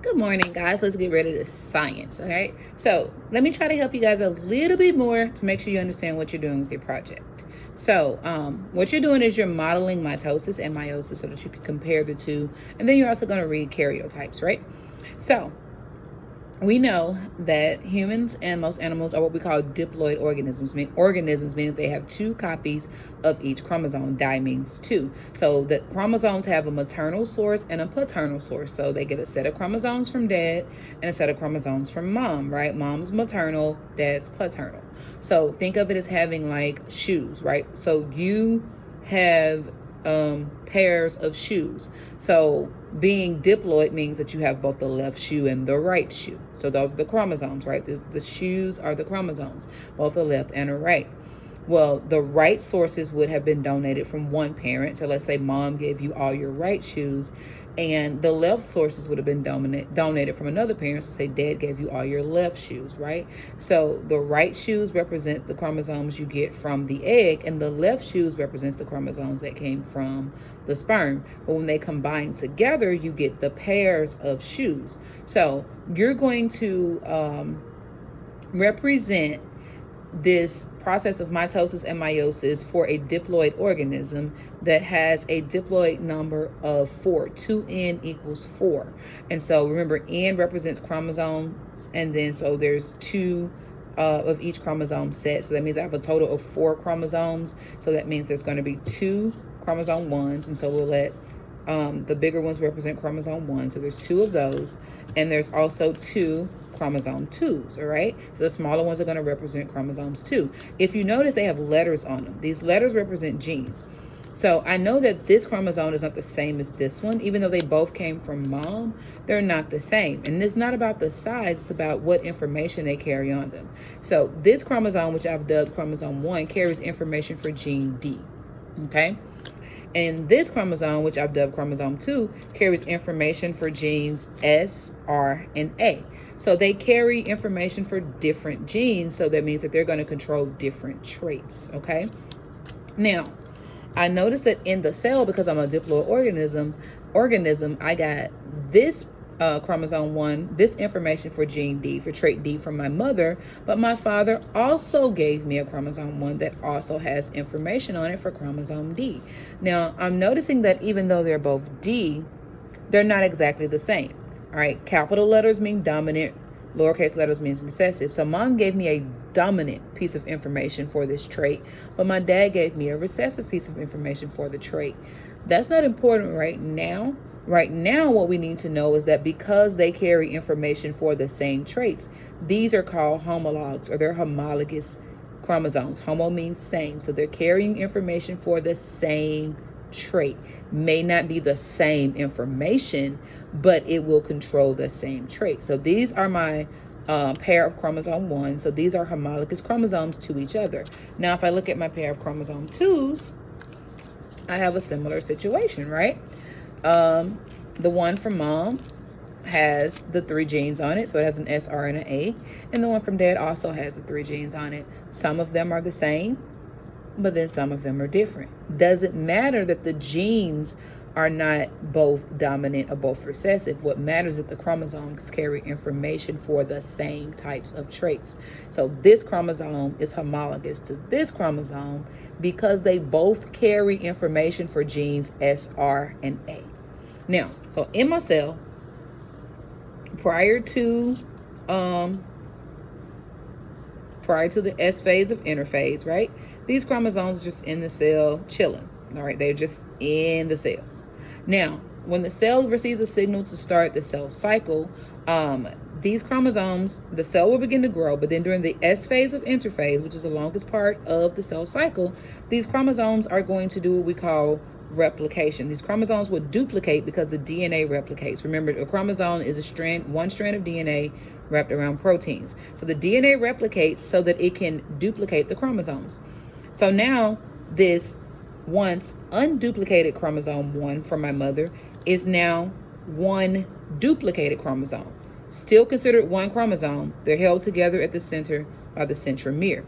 Good morning, guys. Let's get ready to science, all right? So let me try to help you guys a little bit more to make sure you understand what you're doing with your project. So what you're doing is you're modeling mitosis and meiosis so that you can compare the two. And then you're also going to read karyotypes, right? So we know that humans and most animals are what we call diploid organisms, meaning they have two copies of each chromosome. Di means two. So the chromosomes have a maternal source and a paternal source. So they get a set of chromosomes from dad and a set of chromosomes from mom, right? Mom's maternal, dad's paternal. So think of it as having like shoes, right? So you have pairs of shoes. So being diploid means that you have both the left shoe and the right shoe. So those are the chromosomes, right? The shoes are the chromosomes, both the left and the right. Well, the right sources would have been donated from one parent. So let's say mom gave you all your right shoes, and the left sources would have been donated from another parent. So say dad gave you all your left shoes, right? So the right shoes represents the chromosomes you get from the egg, and the left shoes represents the chromosomes that came from the sperm. But when they combine together, you get the pairs of shoes. So you're going to represent this process of mitosis and meiosis for a diploid organism that has a diploid number of 4. 2n equals 4. And so remember, n represents chromosomes, and then so there's 2 of each chromosome set. So that means I have a total of 4 chromosomes. So that means there's going to be 2 chromosome 1s, and so we'll let the bigger ones represent chromosome 1. So there's 2 of those, and there's also 2 chromosome 2s, all right? So the smaller ones are going to represent chromosomes 2. If you notice, they have letters on them. These letters represent genes. So I know that this chromosome is not the same as this one. Even though they both came from mom, they're not the same. And it's not about the size, it's about what information they carry on them. So this chromosome, which I've dubbed chromosome 1, carries information for gene D, okay? And this chromosome, which I've dubbed chromosome 2, carries information for genes S, R, and A. So they carry information for different genes. So that means that they're going to control different traits, okay? Now, I noticed that in the cell, because I'm a diploid organism, I got this chromosome 1, this information for gene D, for trait D from my mother, but my father also gave me a chromosome 1 that also has information on it for chromosome D. Now, I'm noticing that even though they're both D, they're not exactly the same. All right, capital letters mean dominant, lowercase letters means recessive. So mom gave me a dominant piece of information for this trait, but my dad gave me a recessive piece of information for the trait. That's not important right now. Right now, what we need to know is that because they carry information for the same traits, these are called homologs, or they're homologous chromosomes. Homo means same, so they're carrying information for the same trait. May not be the same information, but it will control the same trait. So these are my pair of chromosome 1. So these are homologous chromosomes to each other. Now, if I look at my pair of chromosome 2s, I have a similar situation, right? The one from mom has the 3 genes on it, so it has an S, R, and an A. And the one from dad also has the 3 genes on it. Some of them are the same, but then some of them are different. Doesn't matter that the genes are not both dominant or both recessive. What matters is that the chromosomes carry information for the same types of traits. So this chromosome is homologous to this chromosome because they both carry information for genes S, R, and A. Now, so in my cell, prior to the S phase of interphase, right? These chromosomes are just in the cell chilling, all right? They're just in the cell. Now, when the cell receives a signal to start the cell cycle, these chromosomes, the cell will begin to grow, but then during the S phase of interphase, which is the longest part of the cell cycle, these chromosomes are going to do what we call replication. These chromosomes will duplicate because the DNA replicates. Remember, a chromosome is one strand of DNA wrapped around proteins. So the DNA replicates so that it can duplicate the chromosomes. So now this once unduplicated chromosome 1 from my mother is now one duplicated chromosome. Still considered one chromosome. They're held together at the center by the centromere.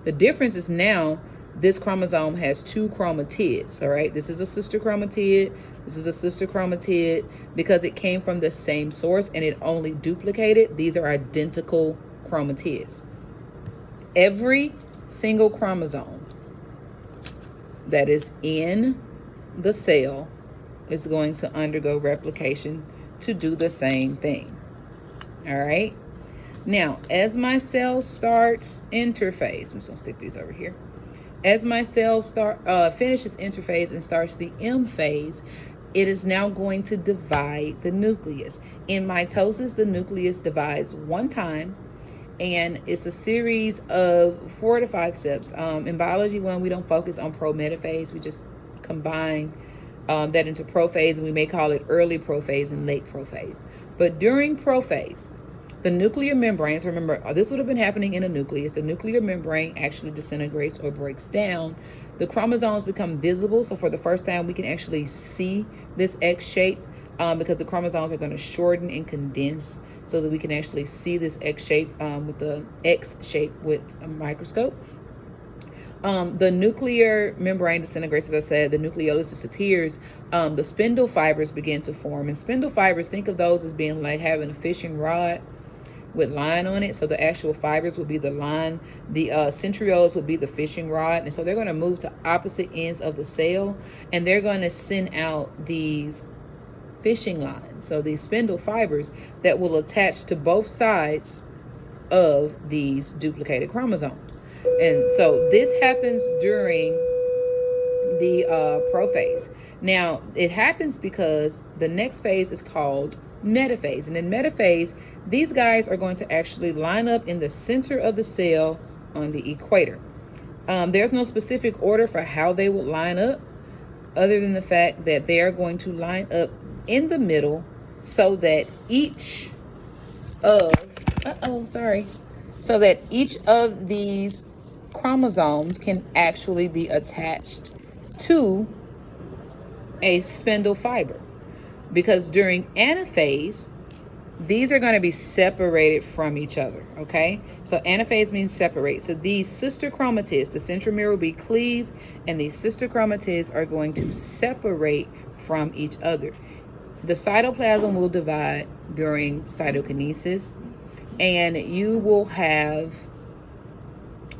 The difference is now this chromosome has two chromatids, all right? This is a sister chromatid. This is a sister chromatid because it came from the same source and it only duplicated. These are identical chromatids. Every single chromosome that is in the cell is going to undergo replication to do the same thing, all right? Now, as my cell starts interphase, I'm just gonna stick these over here. As my cell finishes interphase and starts the M phase, it is now going to divide the nucleus. In mitosis, the nucleus divides one time, and it's a series of 4 to 5 steps. In biology 1, we don't focus on pro-metaphase. We just combine that into prophase, and we may call it early prophase and late prophase. But during prophase, the nuclear membranes, remember, this would have been happening in a nucleus. The nuclear membrane actually disintegrates or breaks down. The chromosomes become visible. So for the first time, we can actually see this X shape because the chromosomes are going to shorten and condense so that we can actually see this X shape with the X shape with a microscope. The nuclear membrane disintegrates, as I said, the nucleolus disappears, the spindle fibers begin to form. And spindle fibers, think of those as being like having a fishing rod with line on it. So the actual fibers would be the line. The centrioles would be the fishing rod. And so they're going to move to opposite ends of the cell, and they're going to send out these fishing lines. So these spindle fibers that will attach to both sides of these duplicated chromosomes. And so this happens during the prophase. Now, it happens because the next phase is called metaphase. And in metaphase, these guys are going to actually line up in the center of the cell on the equator. There's no specific order for how they would line up, other than the fact that they are going to line up in the middle so that each of these chromosomes can actually be attached to a spindle fiber. Because during anaphase, these are going to be separated from each other, okay? So anaphase means separate. So these sister chromatids, the centromere will be cleaved, and these sister chromatids are going to separate from each other. The cytoplasm will divide during cytokinesis, and you will have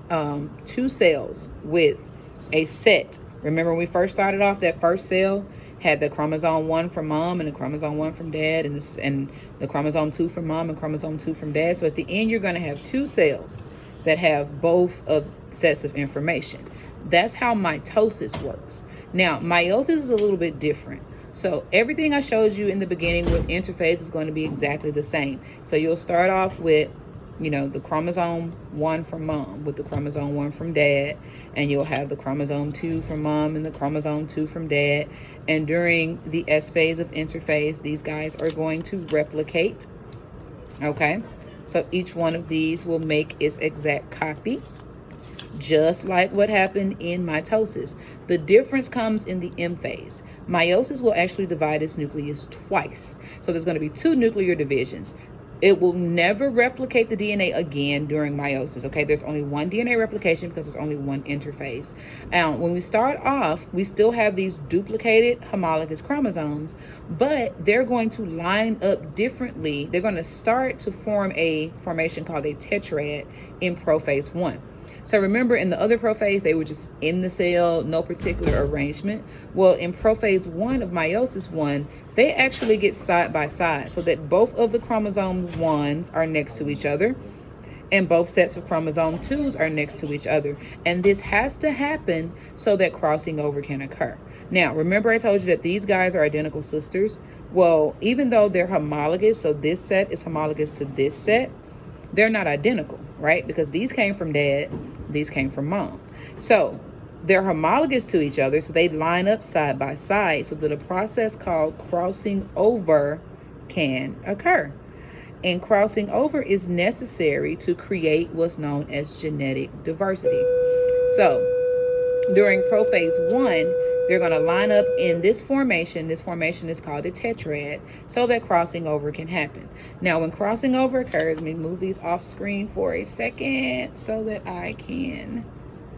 2 cells with a set. Remember when we first started off, that first cell had the chromosome 1 from mom and the chromosome 1 from dad, and the chromosome 2 from mom and chromosome 2 from dad. So at the end, you're going to have 2 cells that have both of sets of information. That's how mitosis works. Now, meiosis is a little bit different. So everything I showed you in the beginning with interphase is going to be exactly the same. So you'll start off with, the chromosome 1 from mom with the chromosome 1 from dad, and you'll have the chromosome 2 from mom and the chromosome 2 from dad. And during the S phase of interphase, these guys are going to replicate, okay? So each one of these will make its exact copy, just like what happened in mitosis. The difference comes in the M phase. Meiosis will actually divide its nucleus twice. So there's going to be 2 nuclear divisions. It will never replicate the DNA again during meiosis, okay? There's only one DNA replication because there's only one interphase. When we start off, we still have these duplicated homologous chromosomes, but they're going to line up differently. They're going to start to form a formation called a tetrad in prophase 1. So remember, in the other prophase, they were just in the cell, no particular arrangement. Well, in prophase 1 of meiosis 1, they actually get side by side so that both of the chromosome 1s are next to each other and both sets of chromosome 2s are next to each other. And this has to happen so that crossing over can occur. Now, remember I told you that these guys are identical sisters? Well, even though they're homologous, so this set is homologous to this set, they're not identical, right? Because these came from dad, these came from mom. So they're homologous to each other, so they line up side by side so that a process called crossing over can occur. And crossing over is necessary to create what's known as genetic diversity. So during prophase 1, they're going to line up in this formation. This formation is called a tetrad, so that crossing over can happen. Now, when crossing over occurs, let me move these off screen for a second so that I can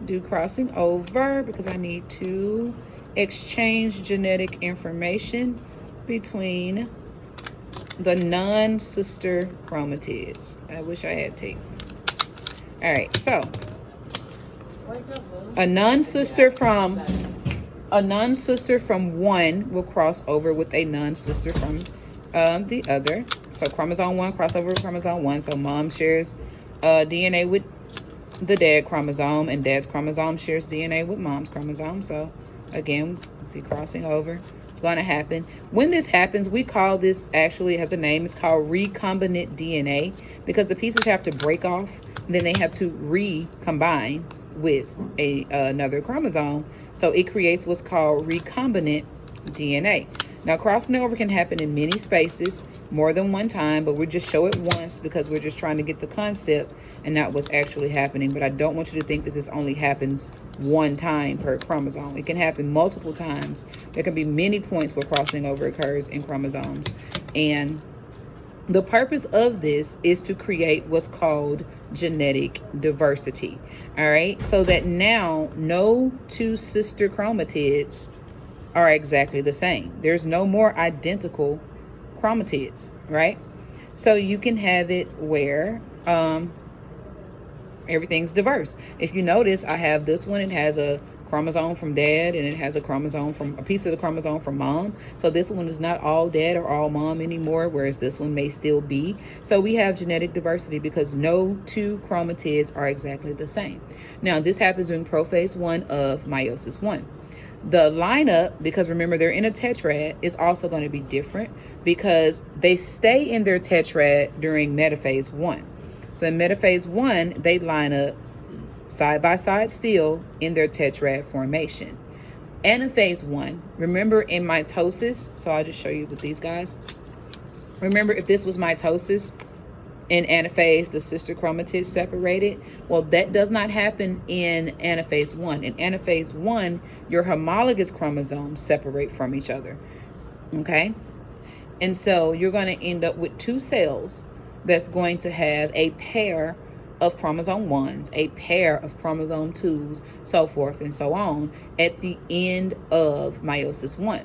do crossing over because I need to exchange genetic information between the non-sister chromatids. I wish I had tape. All right, so a non-sister from one will cross over with a non-sister from the other. So chromosome 1 cross over with chromosome 1. So mom shares DNA with the dad chromosome, and dad's chromosome shares DNA with mom's chromosome. So again, see crossing over. It's going to happen. When this happens, we call this, actually it has a name, it's called recombinant DNA, because the pieces have to break off, and then they have to recombine with another chromosome. So it creates what's called recombinant DNA. Now, crossing over can happen in many spaces, more than one time, but we'll just show it once because we're just trying to get the concept and not what's actually happening. But I don't want you to think that this only happens one time per chromosome. It can happen multiple times. There can be many points where crossing over occurs in chromosomes. And the purpose of this is to create what's called genetic diversity. All right, so that now no two sister chromatids are exactly the same. There's no more identical chromatids, right? So you can have it where everything's diverse. If you notice, I have this one, it has a chromosome from dad, and it has a piece of the chromosome from mom. So this one is not all dad or all mom anymore, whereas this one may still be. So we have genetic diversity because no two chromatids are exactly the same. Now, this happens in prophase 1 of meiosis 1. The lineup, because remember they're in a tetrad, is also going to be different because they stay in their tetrad during metaphase 1. So in metaphase 1, they line up side by side still in their tetrad formation. Anaphase 1, remember in mitosis, so I'll just show you with these guys. Remember, if this was mitosis, in anaphase, the sister chromatids separated. Well, that does not happen in anaphase 1. In anaphase 1, your homologous chromosomes separate from each other. Okay? And so you're going to end up with two cells that's going to have a pair of chromosome 1s, a pair of chromosome 2s, so forth and so on at the end of meiosis 1.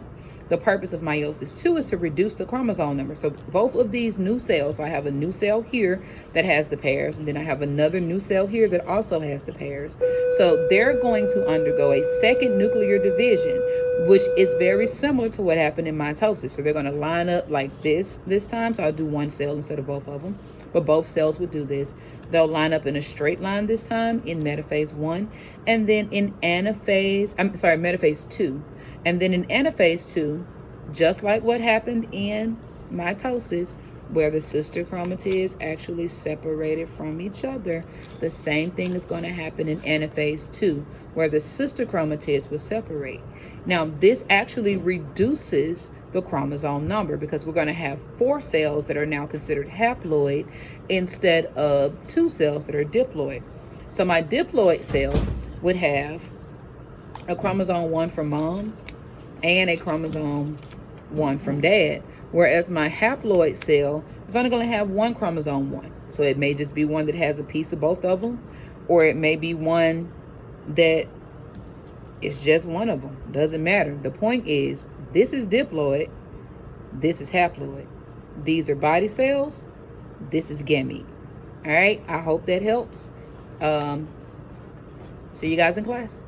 The purpose of meiosis 2 is to reduce the chromosome number. So both of these new cells, I have a new cell here that has the pairs, and then I have another new cell here that also has the pairs. So they're going to undergo a second nuclear division, which is very similar to what happened in mitosis. So they're going to line up like this time. So I'll do one cell instead of both of them, but both cells would do this. They'll line up in a straight line this time in metaphase 1, and then in metaphase 2. And then in anaphase 2, just like what happened in mitosis, where the sister chromatids actually separated from each other, the same thing is going to happen in anaphase 2, where the sister chromatids will separate. Now, this actually reduces the chromosome number because we're going to have 4 cells that are now considered haploid instead of 2 cells that are diploid. So my diploid cell would have a chromosome 1 from mom and a chromosome 1 from dad, whereas my haploid cell is only going to have 1 chromosome 1. So it may just be one that has a piece of both of them, or it may be one that is just one of them. Doesn't matter. The point is, this is diploid, this is haploid. These are body cells, this is gamete. All right, I hope that helps. See you guys in class.